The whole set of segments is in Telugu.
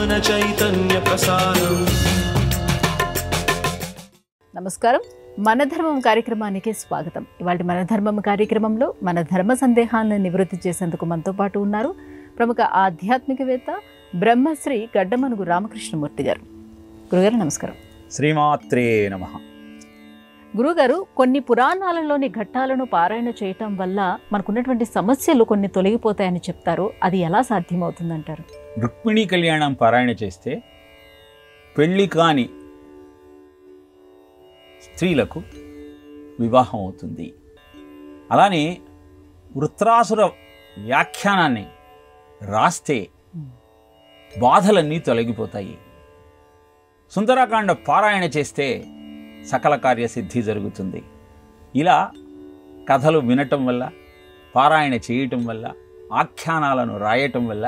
ज्ञान चैतन्य प्रसारम्। నమస్కారం, మన ధర్మం కార్యక్రమానికి స్వాగతం. ఇవాళ మన ధర్మం కార్యక్రమంలో మన ధర్మ సందేహాలను నివృత్తి చేసేందుకు మనతో పాటు ఉన్నారు ప్రముఖ ఆధ్యాత్మికవేత్త బ్రహ్మశ్రీ గడ్డమనుగు రామకృష్ణమూర్తి గారు. గురుగారు నమస్కారం. శ్రీమాత్రే నమః. గురుగారు, కొన్ని పురాణాలలోని ఘట్టాలను పారాయణ చేయటం వల్ల మనకున్నటువంటి సమస్యలు కొన్ని తొలగిపోతాయని చెప్తారు. అది ఎలా సాధ్యమవుతుందంటారు? రుక్మిణీ కళ్యాణం పారాయణ చేస్తే పెళ్లి కాని స్త్రీలకు వివాహం అవుతుంది. అలానే వృత్రాసుర వ్యాఖ్యానాన్ని రాస్తే బాధలన్నీ తొలగిపోతాయి. సుందరకాండ పారాయణ చేస్తే సకల కార్యసిద్ధి జరుగుతుంది. ఇలా కథలు వినటం వల్ల, పారాయణ చేయటం వల్ల, ఆఖ్యానాలను రాయటం వల్ల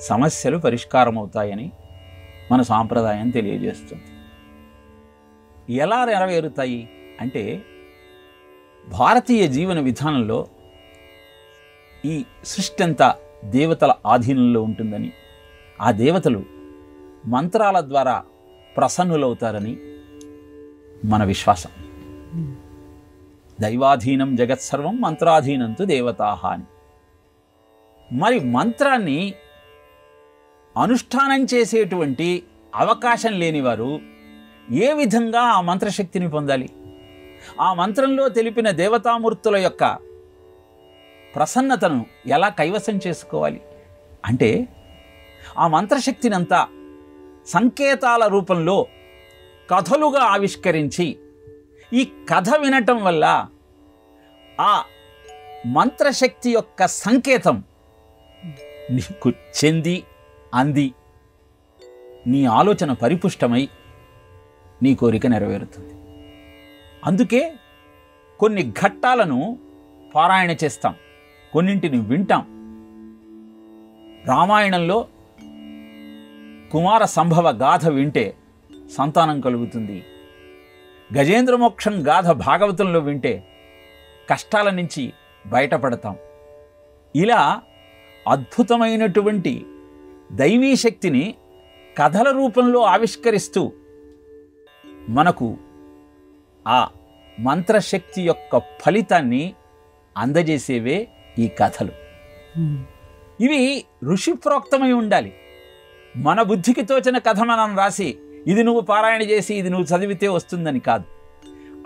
సమస్యలు పరిష్కారం అవుతాయని మన సాంప్రదాయం తెలియజేస్తుంది. ఎలా నెరవేరుతాయి అంటే, భారతీయ జీవన విధానంలో ఈ సృష్టి అంతా దేవతల ఆధీనంలో ఉంటుందని, ఆ దేవతలు మంత్రాల ద్వారా ప్రసన్నులవుతారని మన విశ్వాసం. దైవాధీనం జగత్సర్వం మంత్రాధీనంతు దేవతాహ అని. మరి మంత్రాన్ని అనుష్ఠానం చేసేటువంటి అవకాశం లేనివారు ఏ విధంగా ఆ మంత్రశక్తిని పొందాలి? ఆ మంత్రంలో తెలిపిన దేవతామూర్తుల యొక్క ప్రసన్నతను ఎలా కైవసం చేసుకోవాలి అంటే, ఆ మంత్రశక్తిని అంతా సంకేతాల రూపంలో కథలుగా ఆవిష్కరించి, ఈ కథ వినటం వల్ల ఆ మంత్రశక్తి యొక్క సంకేతం నీకు చెంది అంది నీ ఆలోచన పరిపుష్టమై నీ కోరిక నెరవేరుతుంది. అందుకే కొన్ని ఘట్టాలను పారాయణ చేస్తాం, కొన్నింటిని వింటాం. రామాయణంలో కుమార సంభవ గాథ వింటే సంతానం కలుగుతుంది. గజేంద్రమోక్షం గాథ భాగవతంలో వింటే కష్టాల నుంచి బయటపడతాం. ఇలా అద్భుతమైనటువంటి దైవీ శక్తిని కథల రూపంలో ఆవిష్కరిస్తూ మనకు ఆ మంత్రశక్తి యొక్క ఫలితాన్ని అందజేసేవే ఈ కథలు. ఇవి ఋషిప్రోక్తమై ఉండాలి. మన బుద్ధికి తోచిన కథ మనం రాసి, ఇది నువ్వు పారాయణ చేసి ఇది నువ్వు చదివితే వస్తుందని కాదు.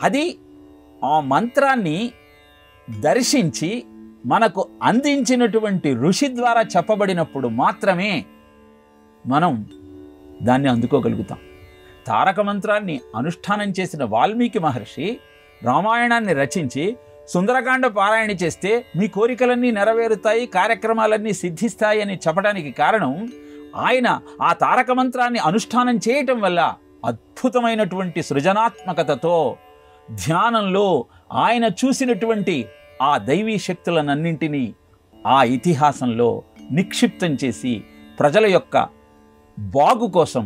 అది ఆ మంత్రాన్ని దర్శించి మనకు అందించినటువంటి ఋషి ద్వారా చెప్పబడినప్పుడు మాత్రమే మనం దాన్ని అందుకోగలుగుతాం. తారక మంత్రాన్ని అనుష్ఠానం చేసిన వాల్మీకి మహర్షి రామాయణాన్ని రచించి సుందరకాండ పారాయణ చేస్తే మీ కోరికలన్నీ నెరవేరుతాయి, కార్యక్రమాలన్నీ సిద్ధిస్తాయి అని చెప్పడానికి కారణం, ఆయన ఆ తారక మంత్రాన్ని అనుష్ఠానం చేయటం వల్ల అద్భుతమైనటువంటి సృజనాత్మకతతో ధ్యానంలో ఆయన చూసినటువంటి ఆ దైవీ శక్తులనన్నింటినీ ఆ ఇతిహాసంలో నిక్షిప్తం చేసి ప్రజల యొక్క బాగు కోసం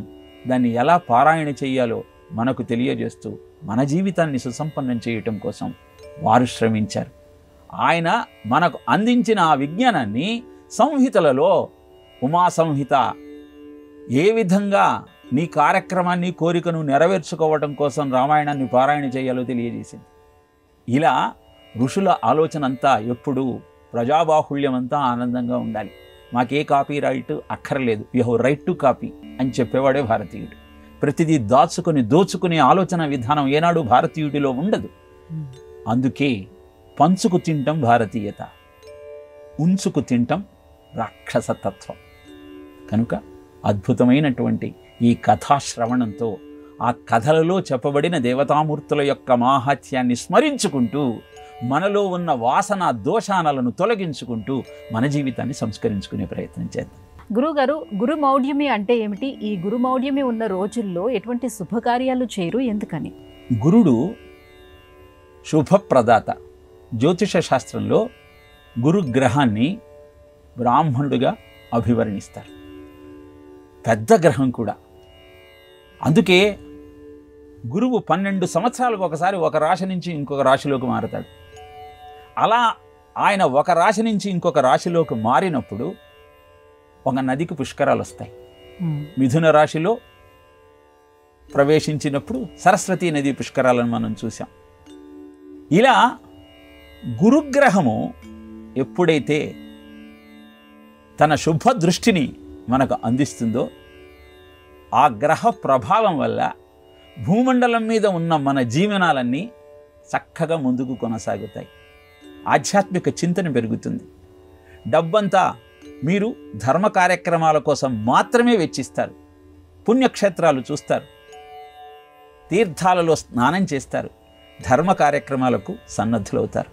దాన్ని ఎలా పారాయణ చేయాలో మనకు తెలియజేస్తూ మన జీవితాన్ని సుసంపన్నం చేయటం కోసం వారు శ్రమించారు. ఆయన మనకు అందించిన ఆ విజ్ఞానాన్ని సంహితలలో ఉమా సంహిత ఏ విధంగా నీ కార్యక్రమాన్ని, కోరికను నెరవేర్చుకోవటం కోసం రామాయణాన్ని పారాయణ చేయాలో తెలియజేసింది. ఇలా ఋషుల ఆలోచన అంతా ఎప్పుడూ ప్రజాబాహుళ్యం అంతా ఆనందంగా ఉండాలి. మాకే కాపీ రైట్ అక్కర్లేదు, you have right to copy అని చెప్పేవాడే భారతీయుడు. ప్రతిదీ దాచుకుని దోచుకునే ఆలోచన విధానం ఏనాడు భారతీయుడిలో ఉండదు. అందుకే పంచుకు తింటం భారతీయత, ఉంచుకు తింటం రాక్షసతత్వం. కనుక అద్భుతమైనటువంటి ఈ కథాశ్రవణంతో ఆ కథలలో చెప్పబడిన దేవతామూర్తుల యొక్క మాహాత్యాన్ని స్మరించుకుంటూ, మనలో ఉన్న వాసన దోషాలను తొలగించుకుంటూ మన జీవితాన్ని సంస్కరించుకునే ప్రయత్నం చేద్దాం. గురుగారు, గురుమౌఢ్యమి అంటే ఏమిటి? ఈ గురుమౌఢ్యమి ఉన్న రోజుల్లో ఎటువంటి శుభకార్యాలు చేయరు, ఎందుకని? గురుడు శుభప్రదాత. జ్యోతిష శాస్త్రంలో గురుగ్రహాన్ని బ్రాహ్మణుడిగా అభివర్ణిస్తారు, పెద్ద గ్రహం కూడా. అందుకే గురువు 12 సంవత్సరాలకు ఒకసారి ఒక రాశి నుంచి ఇంకొక రాశిలోకి మారుతాడు. అలా ఆయన ఒక రాశి నుంచి ఇంకొక రాశిలోకి మారినప్పుడు ఒక నదికి పుష్కరాలు వస్తాయి. మిథున రాశిలో ప్రవేశించినప్పుడు సరస్వతీ నదీ పుష్కరాలను మనం చూసాం. ఇలా గురుగ్రహము ఎప్పుడైతే తన శుభ దృష్టిని మనకు అందిస్తుందో ఆ గ్రహ ప్రభావం వల్ల భూమండలం మీద ఉన్న మన జీవనాలన్నీ చక్కగా ముందుకు కొనసాగుతాయి. ఆధ్యాత్మిక చింతన పెరుగుతుంది. డబ్బంతా మీరు ధర్మ కార్యక్రమాల కోసం మాత్రమే వెచ్చిస్తారు. పుణ్యక్షేత్రాలు చూస్తారు, తీర్థాలలో స్నానం చేస్తారు, ధర్మ కార్యక్రమాలకు సన్నద్ధులవుతారు.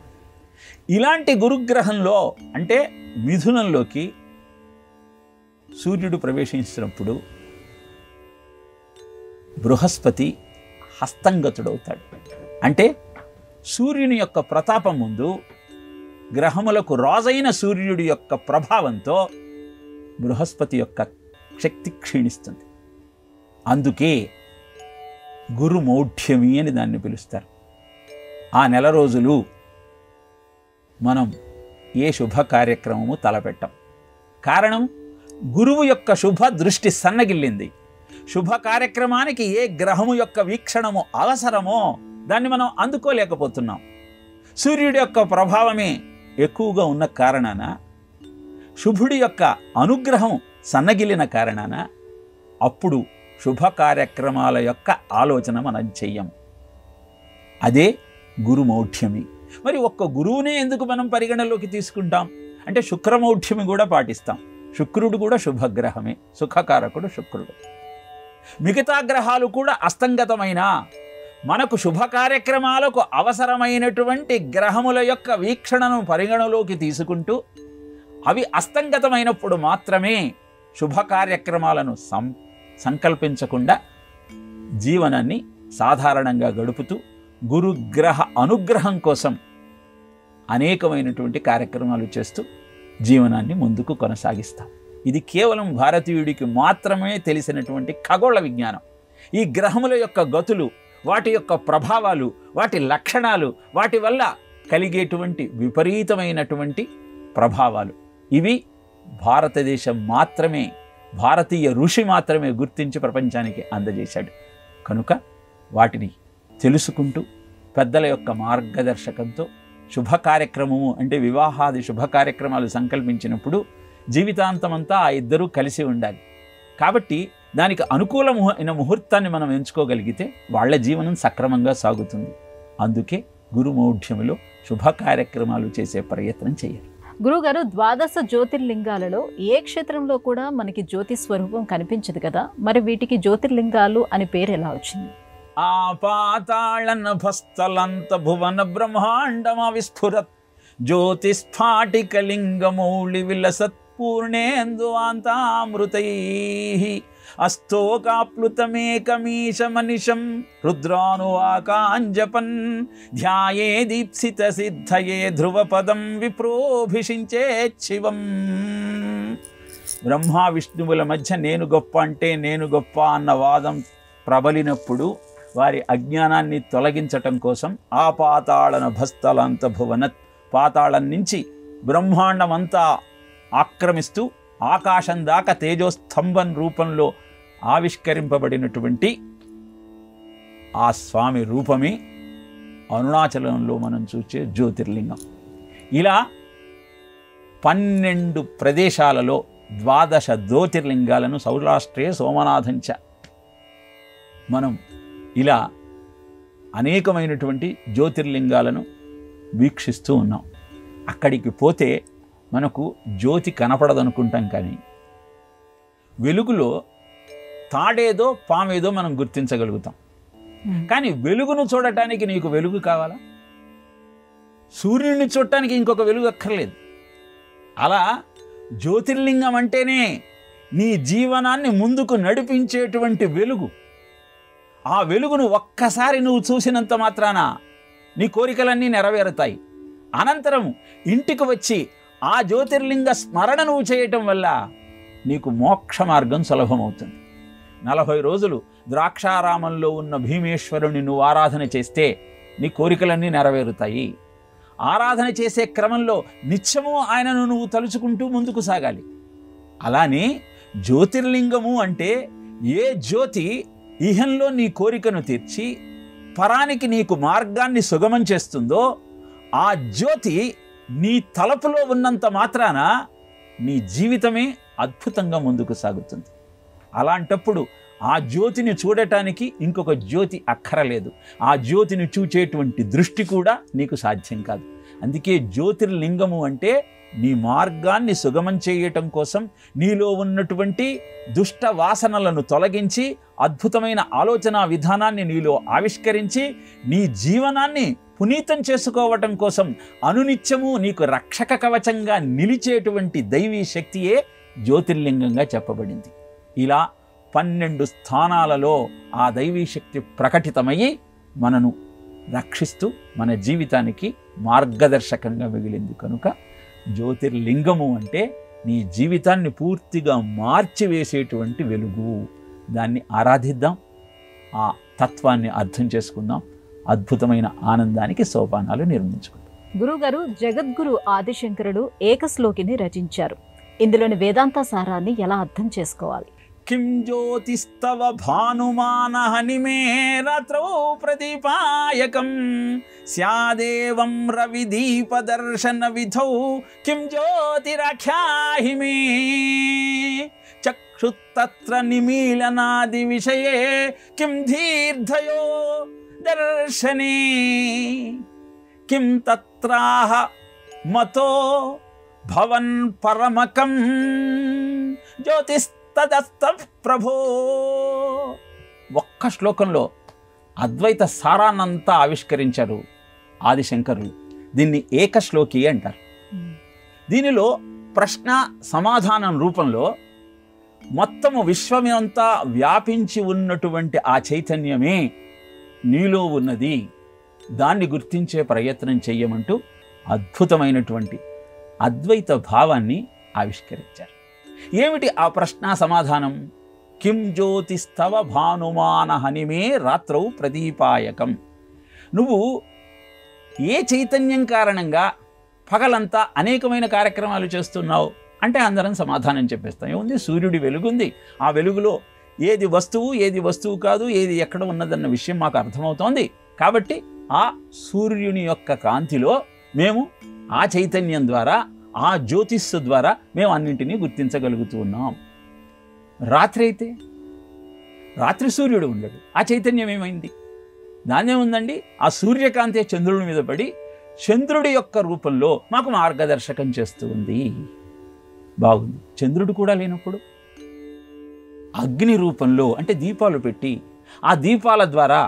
ఇలాంటి గురుగ్రహంలో అంటే మిథునంలోకి సూర్యుడు ప్రవేశించినప్పుడు బృహస్పతి హస్తంగతుడవుతాడు. అంటే సూర్యుని యొక్క ప్రతాపం ముందు గ్రహములకు రాజైన సూర్యుడి యొక్క ప్రభావంతో బృహస్పతి యొక్క శక్తి క్షీణిస్తుంది. అందుకే గురుమౌఢ్యమి అని దాన్ని పిలుస్తారు. ఆ నెల రోజులు మనం ఏ శుభ కార్యక్రమము తలపెట్టం. కారణం, గురువు యొక్క శుభ దృష్టి సన్నగిల్లింది. శుభ కార్యక్రమానికి ఏ గ్రహము యొక్క వీక్షణము అవసరమో దాన్ని మనం అందుకోలేకపోతున్నాం. సూర్యుడి యొక్క ప్రభావమే ఎక్కువగా ఉన్న కారణాన, శుభుడి యొక్క అనుగ్రహం సన్నగిల్లిన కారణాన అప్పుడు శుభ కార్యక్రమాల యొక్క ఆలోచన మనం చెయ్యం. అదే గురుమౌఢ్యమి. మరి ఒక్క గురువునే ఎందుకు మనం పరిగణలోకి తీసుకుంటాం అంటే శుక్రమౌఢ్యమి కూడా పాటిస్తాం. శుక్రుడు కూడా శుభగ్రహమే, సుఖకారకుడు శుక్రుడు. మిగతా గ్రహాలు కూడా అస్తంగతమైన మనకు శుభ కార్యక్రమాలకు అవసరమైనటువంటి గ్రహముల యొక్క వీక్షణను పరిగణలోకి తీసుకుంటూ అవి అస్తంగతమైనప్పుడు మాత్రమే శుభ కార్యక్రమాలను సంకల్పించకుండా జీవనాన్ని సాధారణంగా గడుపుతూ గురుగ్రహ అనుగ్రహం కోసం అనేకమైనటువంటి కార్యక్రమాలు చేస్తూ జీవనాన్ని ముందుకు కొనసాగిస్తాం. ఇది కేవలం భారతీయుడికి మాత్రమే తెలిసినటువంటి ఖగోళ విజ్ఞానం. ఈ గ్రహముల యొక్క గతులు, వాటి యొక్క ప్రభావాలు, వాటి లక్షణాలు, వాటి వల్ల కలిగేటువంటి విపరీతమైనటువంటి ప్రభావాలు ఇవి భారతదేశం మాత్రమే, భారతీయ ఋషి మాత్రమే గుర్తించి ప్రపంచానికి అందజేశాడు. కనుక వాటిని తెలుసుకుంటూ పెద్దల యొక్క మార్గదర్శకంతో శుభ కార్యక్రమము అంటే వివాహాది శుభ కార్యక్రమాలు సంకల్పించినప్పుడు జీవితాంతమంతా ఆ ఇద్దరూ కలిసి ఉండాలి. కాబట్టి దానికి అనుకూలమైన ముహూర్తాన్ని మనం ఎంచుకోగలిగితే వాళ్ళ జీవనం సక్రమంగా సాగుతుంది. అందుకే గురుమౌఢ్యములో శుభ కార్యక్రమాలు చేసే ప్రయత్నం చేయాలి. గురుగారు, ద్వాదశ జ్యోతిర్లింగాలలో ఏ క్షేత్రంలో కూడా మనకి జ్యోతి స్వరూపం కనిపించదు కదా, మరి వీటికి జ్యోతిర్లింగాలు అని పేరు ఎలా వచ్చింది? ఆ పాతాళన భస్తలంత భువన బ్రహ్మాండమ విస్ఫురత్ జ్యోతిస్ఫాటికలింగమౌళి విలసత్ పూర్ణేందువాంతామృతై అస్తోకాప్లుతమేకమీశమనిశం రుద్రానువాకాంజపన్ ధ్యాయే దీప్సిత సిద్ధయే ధ్రువపదం విప్రోభిషించేచ్చివం. బ్రహ్మ విష్ణువుల మధ్య నేను గొప్ప అంటే నేను గొప్ప అన్న వాదం ప్రబలినప్పుడు వారి అజ్ఞానాన్ని తొలగించటం కోసం ఆ పాతాళన భస్తలంత భువనత్, పాతాళం నుంచి బ్రహ్మాండమంతా ఆక్రమిస్తూ ఆకాశం దాకా తేజోస్తంభం రూపంలో ఆవిష్కరింపబడినటువంటి ఆ స్వామి రూపమే అరుణాచలంలో మనం చూసే జ్యోతిర్లింగం. ఇలా 12 ప్రదేశాలలో 12 జ్యోతిర్లింగాలను సౌరాష్ట్రే సోమనాథంచ మనం ఇలా అనేకమైనటువంటి జ్యోతిర్లింగాలను వీక్షిస్తూ ఉన్నాం. అక్కడికి పోతే మనకు జ్యోతి కనపడదనుకుంటాం, కానీ వెలుగులో తాడేదో పామేదో మనం గుర్తించగలుగుతాం. కానీ వెలుగును చూడటానికి నీకు వెలుగు కావాలా? సూర్యుడిని చూడటానికి ఇంకొక వెలుగు అక్కర్లేదు. అలా జ్యోతిర్లింగం అంటేనే నీ జీవనాన్ని ముందుకు నడిపించేటువంటి వెలుగు. ఆ వెలుగును ఒక్కసారి నువ్వు చూసినంత మాత్రాన నీ కోరికలన్నీ నెరవేరుతాయి. అనంతరం ఇంటికి వచ్చి ఆ జ్యోతిర్లింగ స్మరణ నువ్వు చేయటం వల్ల నీకు మోక్ష మార్గం సులభమవుతుంది. 40 రోజులు ద్రాక్షారామంలో ఉన్న భీమేశ్వరుని నువ్వు ఆరాధన చేస్తే నీ కోరికలన్నీ నెరవేరుతాయి. ఆరాధన చేసే క్రమంలో నిత్యము ఆయనను నువ్వు తలుచుకుంటూ ముందుకు సాగాలి. అలానే జ్యోతిర్లింగము అంటే ఏ జ్యోతి ఇహంలో నీ కోరికను తీర్చి పరానికి నీకు మార్గాన్ని సుగమం చేస్తుందో ఆ జ్యోతి నీ తలపులో ఉన్నంత మాత్రాన నీ జీవితమే అద్భుతంగా ముందుకు సాగుతుంది. అలాంటప్పుడు ఆ జ్యోతిని చూడటానికి ఇంకొక జ్యోతి అక్కరలేదు. ఆ జ్యోతిని చూచేటువంటి దృష్టి కూడా నీకు సాధ్యం కాదు. అందుకే జ్యోతిర్లింగము అంటే నీ మార్గాన్ని సుగమం చేయటం కోసం నీలో ఉన్నటువంటి దుష్ట వాసనలను తొలగించి అద్భుతమైన ఆలోచన విధానాన్ని నీలో ఆవిష్కరించి నీ జీవనాన్ని పునీతం చేసుకోవటం కోసం అనునిత్యము నీకు రక్షక కవచంగా నిలిచేటువంటి దైవీ శక్తియే జ్యోతిర్లింగంగా చెప్పబడింది. ఇలా 12 స్థానాలలో ఆ దైవీ శక్తి ప్రకటితమయ్యి మనను రక్షిస్తూ మన జీవితానికి మార్గదర్శకంగా మిగిలింది. కనుక జ్యోతిర్లింగము అంటే నీ జీవితాన్ని పూర్తిగా మార్చివేసేటువంటి వెలుగు. దాన్ని ఆరాధిద్దాం, ఆ తత్వాన్ని అర్థం చేసుకుందాం, అద్భుతమైన ఆనందానికి సోపానాలు నిర్మించుకుందాం. గురువుగారు, జగద్గురు ఆదిశంకరుడు ఏకశ్లోకిని రచించారు. ఇందులోని వేదాంత సారాన్ని ఎలా అర్థం చేసుకోవాలి? కిం జ్యోతిస్తవ భానుమానహనిమే రాత్రౌ ప్రదీపాయకం స్యాదేవం రవిదీపదర్శన విధౌ కిం జ్యోతిరాఖ్యాహి మే చక్షుత్తత్ర నిమీలనాది విషయే కిం ధీర్ధయో దర్శనే కిం తత్రాహ మతో భవన్ పరమకం జ్యోతిస్ తదస్త ప్రభో. ఒక్క శ్లోకంలో అద్వైత సారాన్నంతా ఆవిష్కరించారు ఆదిశంకరులు. దీన్ని ఏకశ్లోకి అంటారు. దీనిలో ప్రశ్న సమాధానం రూపంలో మొత్తము విశ్వమంతా వ్యాపించి ఉన్నటువంటి ఆ చైతన్యమే నీలో ఉన్నది, దాన్ని గుర్తించే ప్రయత్నం చెయ్యమంటూ అద్భుతమైనటువంటి అద్వైత భావాన్ని ఆవిష్కరించారు. ఏమిటి ఆ ప్రశ్న సమాధానం? కిం జ్యోతిస్తవ భానుమానహనిమే రాత్రౌ ప్రదీపాయకం. నువ్వు ఏ చైతన్యం కారణంగా పగలంతా అనేకమైన కార్యక్రమాలు చేస్తున్నావు అంటే అందరం సమాధానం చెప్పేస్తాం. ఏముంది, సూర్యుడి వెలుగుంది, ఆ వెలుగులో ఏది వస్తువు ఏది వస్తువు కాదు, ఏది ఎక్కడ ఉన్నదన్న విషయం మాకు అర్థమవుతోంది. కాబట్టి ఆ సూర్యుని యొక్క కాంతిలో మేము ఆ చైతన్యం ద్వారా, ఆ జ్యోతిస్సు ద్వారా మేము అన్నింటినీ గుర్తించగలుగుతూ ఉన్నాం. రాత్రి అయితే రాత్రి సూర్యుడు ఉండడు, ఆ చైతన్యం ఏమైంది? దాన్నేముందండి, ఆ సూర్యకాంతి చంద్రుడి మీద పడి చంద్రుడి యొక్క రూపంలో మాకు మార్గదర్శకం చేస్తూ ఉంది. బాగుంది. చంద్రుడు కూడా లేనప్పుడు అగ్ని రూపంలో అంటే దీపాలు పెట్టి ఆ దీపాల ద్వారా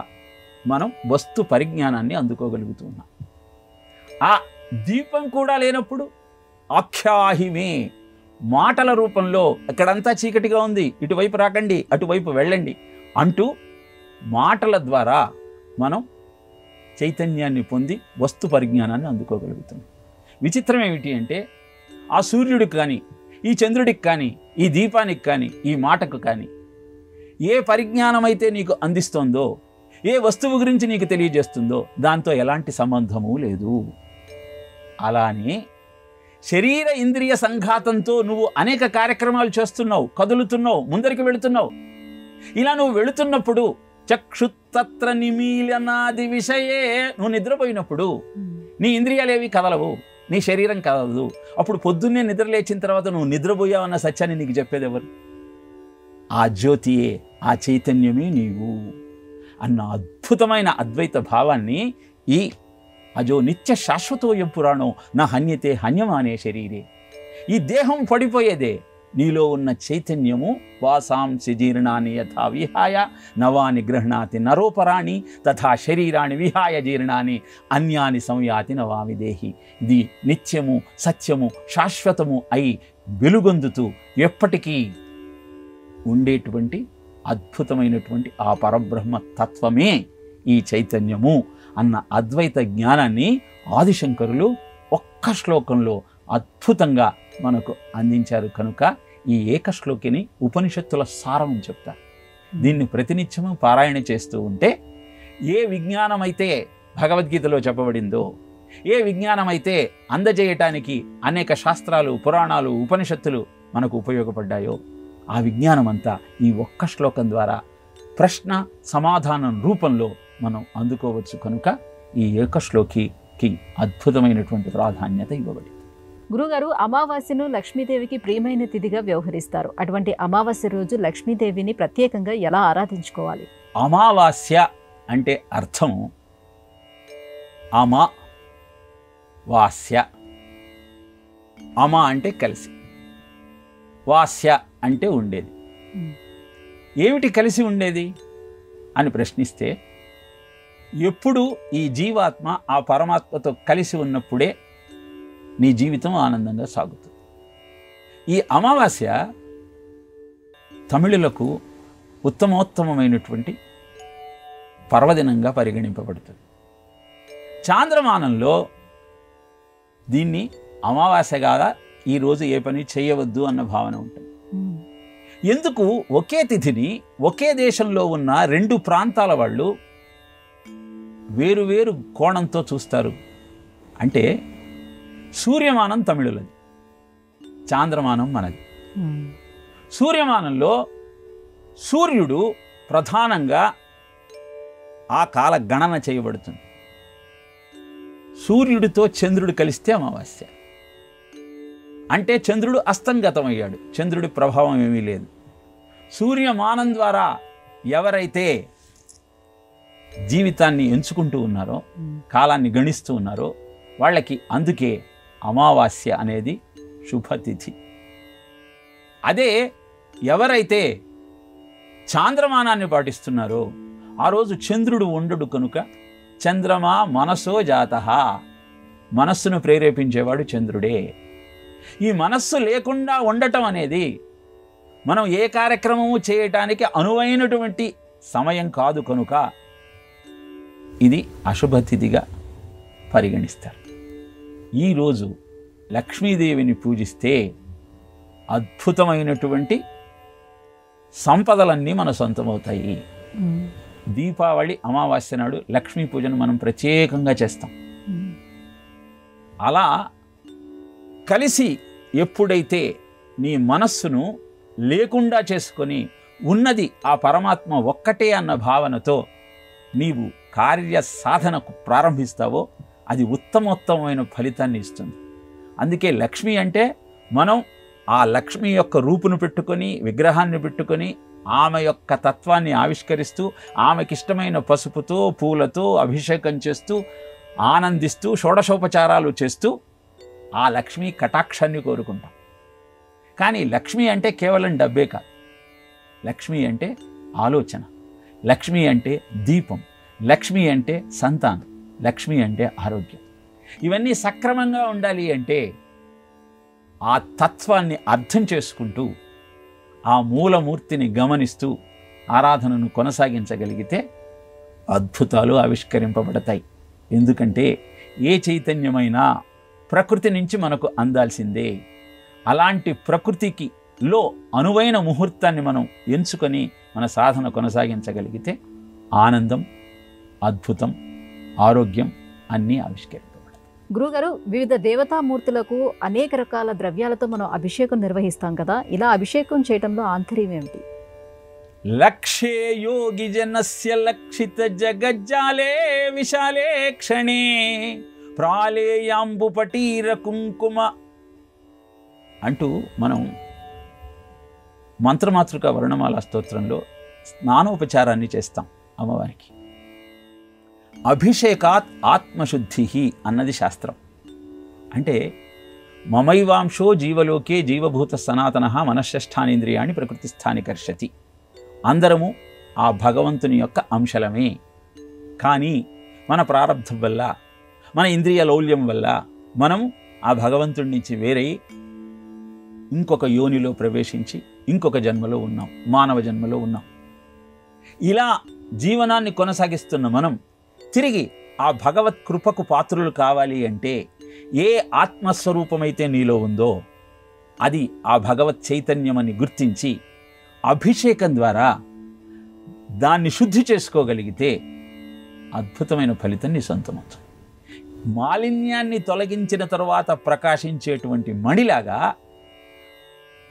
మనం వస్తు పరిజ్ఞానాన్ని అందుకోగలుగుతూ ఉన్నాం. ఆ దీపం కూడా లేనప్పుడు ఆఖ్యాహిమే మాటల రూపంలో ఇక్కడంతా చీకటిగా ఉంది, ఇటువైపు రాకండి, అటువైపు వెళ్ళండి అంటూ మాటల ద్వారా మనం చైతన్యాన్ని పొంది వస్తు పరిజ్ఞానాన్ని అందుకోగలుగుతాం. విచిత్రం ఏమిటి అంటే ఆ సూర్యుడికి కానీ, ఈ చంద్రుడికి కానీ, ఈ దీపానికి కానీ, ఈ మాటకు కానీ ఏ పరిజ్ఞానం అయితే నీకు అందిస్తోందో, ఏ వస్తువు గురించి నీకు తెలియజేస్తుందో దాంతో ఎలాంటి సంబంధము లేదు. అలానే శరీర ఇంద్రియ సంఘాతంతో నువ్వు అనేక కార్యక్రమాలు చేస్తున్నావు, కదులుతున్నావు, ముందరికి వెళుతున్నావు. ఇలా నువ్వు వెళుతున్నప్పుడు చక్షుత్తత్ర నిమీలనాది విషయే, నువ్వు నిద్రపోయినప్పుడు నీ ఇంద్రియాలేవి కదలవు, నీ శరీరం కదలదు. అప్పుడు పొద్దున్నే నిద్ర లేచిన తర్వాత నువ్వు నిద్రపోయావన్న సత్యాన్ని నీకు చెప్పేది ఎవరు? ఆ జ్యోతియే, ఆ చైతన్యమే నీవు అన్న అద్భుతమైన అద్వైత భావాన్ని ఈ అజో నిత్య శాశ్వతోయం పురాణం నా హన్యతే హన్యమానే శరీరే. ఈ దేహం పడిపోయేదే, నీలో ఉన్న చైతన్యము వాసాంసి జీర్ణాన్ని యథా విహాయ నవాని గృహ్ణాతి నరోపరాణి తథా శరీరాన్ని విహాయ జీర్ణాన్ని అన్యాని సంయాతి నవామి దేహి. ఇది నిత్యము సత్యము శాశ్వతము అయి వెలుగొందుతూ ఎప్పటికీ ఉండేటువంటి అద్భుతమైనటువంటి ఆ పరబ్రహ్మ తత్వమే ఈ చైతన్యము అన్న అద్వైత జ్ఞానాన్ని ఆదిశంకరులు ఒక్క శ్లోకంలో అద్భుతంగా మనకు అందించారు. కనుక ఈ ఏకశ్లోకిని ఉపనిషత్తుల సారం అని చెప్తారు. దీన్ని ప్రతినిత్యము పారాయణ చేస్తూ ఉంటే ఏ విజ్ఞానమైతే భగవద్గీతలో చెప్పబడిందో, ఏ విజ్ఞానమైతే అందజేయటానికి అనేక శాస్త్రాలు, పురాణాలు, ఉపనిషత్తులు మనకు ఉపయోగపడ్డాయో ఆ విజ్ఞానం అంతా ఈ ఒక్క శ్లోకం ద్వారా ప్రశ్న సమాధానం రూపంలో మనం అందుకోవచ్చు. కనుక ఈ ఏకశ్లోకికి అద్భుతమైనటువంటి ప్రాధాన్యత ఇవ్వబడింది. గురుగారు, అమావాస్యను లక్ష్మీదేవికి ప్రియమైన తిథిగా వ్యవహరిస్తారు. అటువంటి అమావాస్య రోజు లక్ష్మీదేవిని ప్రత్యేకంగా ఎలా ఆరాధించుకోవాలి? అమావాస్య అంటే అర్థం వాస్య. అమ అంటే కలిసి, వాస్య అంటే ఉండేది. ఏమిటి కలిసి ఉండేది అని ప్రశ్నిస్తే, ఎప్పుడు ఈ జీవాత్మ ఆ పరమాత్మతో కలిసి ఉన్నప్పుడే నీ జీవితం ఆనందంగా సాగుతుంది. ఈ అమావాస్య తమిళులకు ఉత్తమోత్తమైనటువంటి పర్వదినంగా పరిగణింపబడుతుంది. చాంద్రమానంలో దీన్ని అమావాస్య కాదా, ఈరోజు ఏ పని చేయవద్దు అన్న భావన ఉంటుంది. ఎందుకు ఒకే తిథిని ఒకే దేశంలో ఉన్న రెండు ప్రాంతాల వాళ్ళు వేరువేరు కోణంతో చూస్తారు అంటే, సూర్యమానం తమిళులది, చాంద్రమానం మనది. సూర్యమానంలో సూర్యుడు ప్రధానంగా ఆ కాల గణన చేయబడుతుంది. సూర్యుడితో చంద్రుడు కలిస్తే అమావాస్య అంటే చంద్రుడు అస్తంగతమయ్యాడు, చంద్రుడి ప్రభావం ఏమీ లేదు. సూర్యమానం ద్వారా ఎవరైతే జీవితాన్ని ఎంచుకుంటూ ఉన్నారో, కాలాన్ని గణిస్తూ ఉన్నారో వాళ్ళకి అందుకే అమావాస్య అనేది శుభతిథి. అదే ఎవరైతే చాంద్రమానాన్ని పాటిస్తున్నారో ఆ రోజు చంద్రుడు ఉండడు కనుక చంద్రమా మనసో జాతః, మనస్సును ప్రేరేపించేవాడు చంద్రుడే. ఈ మనస్సు లేకుండా ఉండటం అనేది మనం ఏ కార్యక్రమము చేయటానికి అనువైనటువంటి సమయం కాదు కనుక ఇది అశుభతిథిగా పరిగణిస్తారు. ఈరోజు లక్ష్మీదేవిని పూజిస్తే అద్భుతమైనటువంటి సంపదలన్నీ మన సొంతమవుతాయి. దీపావళి అమావాస్య నాడు లక్ష్మీ పూజను మనం ప్రత్యేకంగా చేస్తాం. అలా కలిసి ఎప్పుడైతే నీ మనస్సును లేకుండా చేసుకొని ఉన్నది ఆ పరమాత్మ ఒక్కటే అన్న భావనతో నీవు కార్య సాధనకు ప్రారంభిస్తావో అది ఉత్తమోత్తమైన ఫలితాన్ని ఇస్తుంది. అందుకే లక్ష్మి అంటే మనం ఆ లక్ష్మి యొక్క రూపును పెట్టుకొని, విగ్రహాన్ని పెట్టుకొని, ఆమె యొక్క తత్వాన్ని ఆవిష్కరిస్తూ, ఆమెకిష్టమైన పసుపుతో పూలతో అభిషేకం చేస్తూ, ఆనందిస్తూ, షోడశోపచారాలు చేస్తూ ఆ లక్ష్మీ కటాక్షాన్ని కోరుకుంటాం. కానీ లక్ష్మి అంటే కేవలం డబ్బే కాదు. లక్ష్మి అంటే ఆలోచన, లక్ష్మి అంటే దీపం, లక్ష్మి అంటే సంతానం, లక్ష్మి అంటే ఆరోగ్యం. ఇవన్నీ సక్రమంగా ఉండాలి అంటే ఆ తత్వాన్ని అర్థం చేసుకుంటూ, ఆ మూలమూర్తిని గమనిస్తూ ఆరాధనను కొనసాగించగలిగితే అద్భుతాలు ఆవిష్కరింపబడతాయి. ఎందుకంటే ఏ చైతన్యమైనా ప్రకృతి నుంచి మనకు అందాల్సిందే. అలాంటి ప్రకృతికి లో అనువైన ముహూర్తాన్ని మనం ఎంచుకొని మన సాధన కొనసాగించగలిగితే ఆనందం, అద్భుతం, ఆరోగ్యం అన్నీ ఆవిష్కరింపబడతాయి. గురుగారు, వివిధ దేవతామూర్తులకు అనేక రకాల ద్రవ్యాలతో మనం అభిషేకం నిర్వహిస్తాం కదా, ఇలా అభిషేకం చేయడంలో ఆంతర్యం ఏమిటి? లక్ష్యే యోగి జనస్య లక్షిత జగజ్జాలే విశాలే క్షణే ప్రాళేయాంబు పటీర కుంకుమ అంటూ మనం మంత్రమాతృక వర్ణమాల స్తోత్రంలో స్నానోపచారాన్ని చేస్తాం అమ్మవారికి. అభిషేకాత్ ఆత్మశుద్ధి అన్నది శాస్త్రం. అంటే మమైవాంశో జీవలోకే జీవభూత సనాతన మనశ్శష్టానేంద్రియాణి ప్రకృతిస్థాని కర్షతి. అందరము ఆ భగవంతుని యొక్క అంశలమే. కానీ మన ప్రారంధం వల్ల, మన ఇంద్రియ లౌల్యం వల్ల మనము ఆ భగవంతుడి నుంచి వేరై ఇంకొక యోనిలో ప్రవేశించి ఇంకొక జన్మలో ఉన్నాం, మానవ జన్మలో ఉన్నాం. ఇలా జీవనాన్ని కొనసాగిస్తున్న మనం తిరిగి ఆ భగవత్ కృపకు పాత్రులు కావాలి అంటే ఏ ఆత్మస్వరూపమైతే నీలో ఉందో అది ఆ భగవత్ చైతన్యమని గుర్తించి అభిషేకం ద్వారా దాన్ని శుద్ధి చేసుకోగలిగితే అద్భుతమైన ఫలితం నీ సొంతమవుతుంది. మాలిన్యాన్ని తొలగించిన తరువాత ప్రకాశించేటువంటి మణిలాగా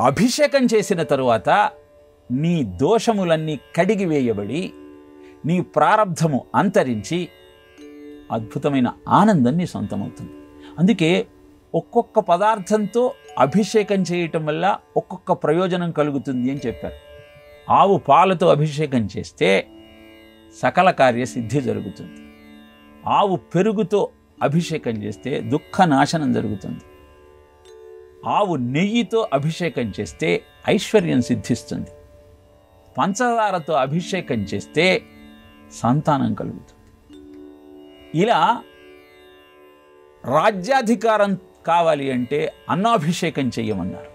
అభిషేకం చేసిన తరువాత నీ దోషములన్నీ కడిగి వేయబడి నీ ప్రారబ్ధము అంతరించి అద్భుతమైన ఆనందం నీ సొంతమవుతుంది. అందుకే ఒక్కొక్క పదార్థంతో అభిషేకం చేయటం వల్ల ఒక్కొక్క ప్రయోజనం కలుగుతుంది అని చెప్పారు. ఆవు పాలతో అభిషేకం చేస్తే సకల కార్యసిద్ధి జరుగుతుంది. ఆవు పెరుగుతో అభిషేకం చేస్తే దుఃఖ నాశనం జరుగుతుంది. ఆవు నెయ్యితో అభిషేకం చేస్తే ఐశ్వర్యం సిద్ధిస్తుంది. పంచదారతో అభిషేకం చేస్తే సంతానం కలుగుతుంది. ఇలా రాజ్యాధికారం కావాలి అంటే అన్నాభిషేకం చేయమన్నారు.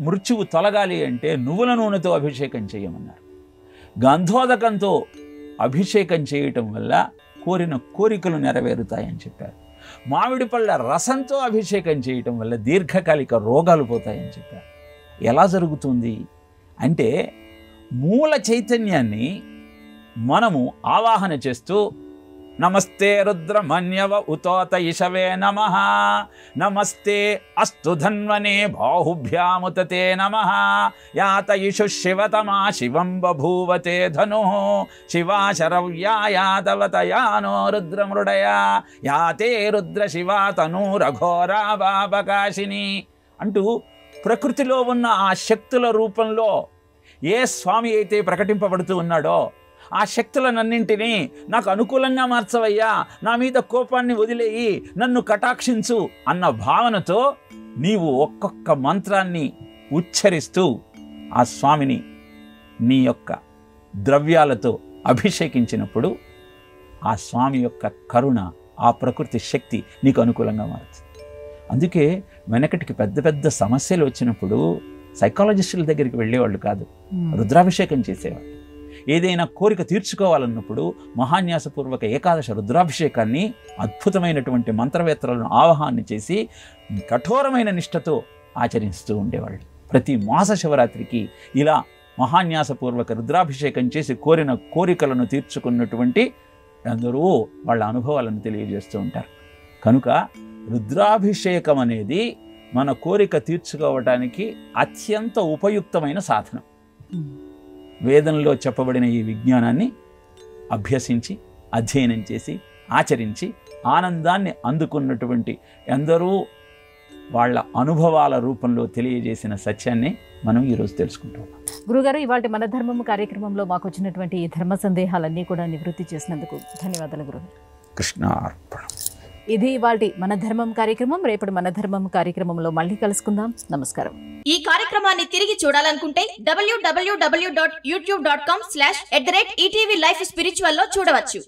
మృత్యువు తొలగాలి అంటే నువ్వుల నూనెతో అభిషేకం చేయమన్నారు. గంధోదకంతో అభిషేకం చేయటం వల్ల కోరిన కోరికలు నెరవేరుతాయని చెప్పారు. మామిడి పళ్ళ రసంతో అభిషేకం చేయటం వల్ల దీర్ఘకాలిక రోగాలు పోతాయని చెప్పారు. ఎలా జరుగుతుంది అంటే మూల చైతన్యాన్ని మనము ఆవాహన చేస్తూ నమస్తే రుద్రమన్యవ ఉతోత ఇషవే నమః, నమస్తే అస్తు ధన్వనే బాహుభ్యాముతతే నమః, యాత ఇషు శివతమా శివం బభూవతే ధను, శివాశరవ్యాయాతవతయానో రుద్రమృడయా, యాతే రుద్ర శివా తనూరఘోరా పాపకాశిని అంటూ ప్రకృతిలో ఉన్న ఆ శక్తుల రూపంలో ఏ స్వామి అయితే ప్రకటింపబడుతూ ఉన్నాడో ఆ శక్తులనన్నింటినీ నాకు అనుకూలంగా మార్చవయ్యా, నా మీద కోపాన్ని వదిలేయి, నన్ను కటాక్షించు అన్న భావనతో నీవు ఒక్కొక్క మంత్రాన్ని ఉచ్చరిస్తూ ఆ స్వామిని నీ యొక్క ద్రవ్యాలతో అభిషేకించినప్పుడు ఆ స్వామి యొక్క కరుణ, ఆ ప్రకృతి శక్తి నీకు అనుకూలంగా మారుతుంది. అందుకే వెనకటికి పెద్ద పెద్ద సమస్యలు వచ్చినప్పుడు సైకాలజిస్టుల దగ్గరికి వెళ్ళేవాళ్ళు కాదు, రుద్రాభిషేకం చేసేవాళ్ళు. ఏదైనా కోరిక తీర్చుకోవాలన్నప్పుడు మహాన్యాసపూర్వక ఏకాదశ రుద్రాభిషేకాన్ని అద్భుతమైనటువంటి మంత్రవేత్తలను ఆవాహన చేసి కఠోరమైన నిష్ఠతో ఆచరిస్తూ ఉండేవాళ్ళు. ప్రతి మాస శివరాత్రికి ఇలా మహాన్యాసపూర్వక రుద్రాభిషేకం చేసి కోరిన కోరికలను తీర్చుకున్నటువంటి అందరూ వాళ్ళ అనుభవాలను తెలియజేస్తూ ఉంటారు. కనుక రుద్రాభిషేకం అనేది మన కోరిక తీర్చుకోవటానికి అత్యంత ఉపయుక్తమైన సాధనం. వేదంలో చెప్పబడిన ఈ విజ్ఞానాన్ని అభ్యసించి అధ్యయనం చేసి ఆచరించి ఆనందాన్ని అందుకున్నటువంటి ఎందరూ వాళ్ళ అనుభవాల రూపంలో తెలియజేసిన సత్యాన్ని మనం ఈరోజు తెలుసుకుంటున్నాం. గురుగారు, ఇవాళ మన ధర్మము కార్యక్రమంలో మాకు వచ్చినటువంటి ఈ ధర్మ సందేహాలన్నీ కూడా నివృత్తి చేసినందుకు ధన్యవాదాలు గురుగారు. కృష్ణార్పణం. ఇది ఇవాల్టి మన ధర్మం కార్యక్రమం. రేపటి మన ధర్మం కార్యక్రమంలో మళ్ళీ కలుసుకుందాం. నమస్కారం. ఈ కార్యక్రమాన్ని తిరిగి చూడాలనుకుంటే www.youtube.com/ETV Life Spiritual లో చూడవచ్చు.